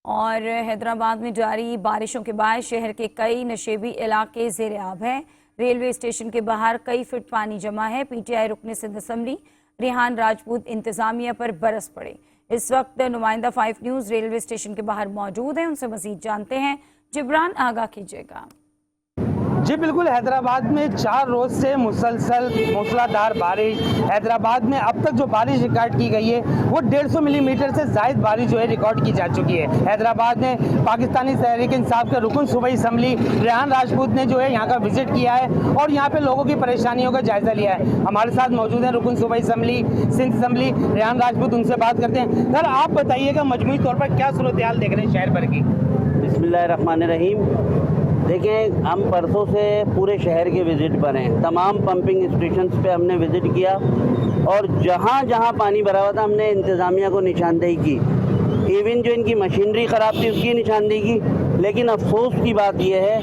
اور حیدرآباد میں جاری بارشوں کے باعث شہر کے کئی نشیبی علاقے زیر آب ہیں۔ ریلوے اسٹیشن کے باہر کئی فٹ پانی جمع ہے۔ پی ٹی آئی رکن سندھ اسمبلی ریحان راجپوت انتظامیہ پر برس پڑے۔ اس وقت نمائندہ 5 نیوز ریلوے اسٹیشن کے باہر موجود ہیں، ان سے مزید جانتے ہیں۔ جبران آگاہ کیجیے گا۔ جی بالکل، حیدرآباد میں 4 روز سے مسلسل موسلادھار بارش، حیدرآباد میں اب تک جو بارش ریکارڈ کی گئی ہے وہ 150 ملی میٹر سے زائد بارش جو ہے ریکارڈ کی جا چکی ہے۔ حیدرآباد میں پاکستانی تحریک انصاف کے رکن صوبائی اسمبلی ریحان راجپوت نے جو ہے یہاں کا وزٹ کیا ہے اور یہاں پہ لوگوں کی پریشانیوں کا جائزہ لیا ہے۔ ہمارے ساتھ موجود ہیں رکن صوبائی اسمبلی سندھ اسمبلی ریحان راجپوت، ان سے بات کرتے ہیں۔ سر، آپ بتائیے گا مجموعی طور پر کیا صورتحال دیکھ رہے ہیں شہر بھر کی؟ بسم اللہ الرحمن الرحیم۔ دیکھیں، ہم پرسوں سے پورے شہر کے وزٹ پر ہیں، تمام پمپنگ اسٹیشنز پہ ہم نے وزٹ کیا اور جہاں جہاں پانی بھرا ہوا تھا ہم نے انتظامیہ کو نشاندہی کی۔ ایون جو ان کی مشینری خراب تھی اس کی نشاندہی کی، لیکن افسوس کی بات یہ ہے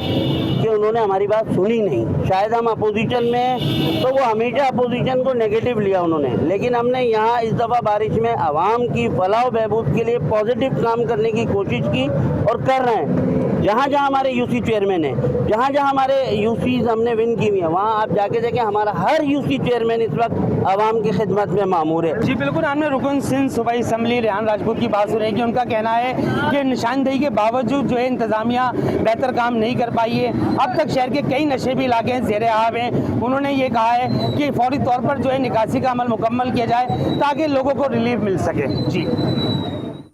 کہ انہوں نے ہماری بات سنی نہیں۔ شاید ہم اپوزیشن میں تو وہ ہمیشہ اپوزیشن کو نیگیٹو لیا انہوں نے، لیکن ہم نے یہاں اس دفعہ بارش میں عوام کی فلاح و بہبود کے لیے پازیٹیو کام کرنے کی کوشش کی اور کر رہے ہیں۔ جہاں جہاں ہمارے یو سی چیئرمین ہیں، جہاں جہاں ہمارے یو سیز ہم نے ون کی ہوئی ہیں، وہاں آپ جا کے دیکھیں ہمارا ہر یو سی چیئرمین اس وقت عوام کی خدمت میں مامور ہے۔ جی بالکل، ہم نے رکن سندھ صوبائی اسمبلی ریحان راجپوت کی بات سنی کہ ان کا کہنا ہے کہ نشاندہی کے باوجود جو ہے انتظامیہ بہتر کام نہیں کر پائی ہے۔ اب تک شہر کے کئی نشیبی علاقے زیر آب ہیں۔ انہوں نے یہ کہا ہے کہ فوری طور پر جو ہے نکاسی کا عمل مکمل کیا جائے تاکہ لوگوں کو ریلیف مل سکے۔ جی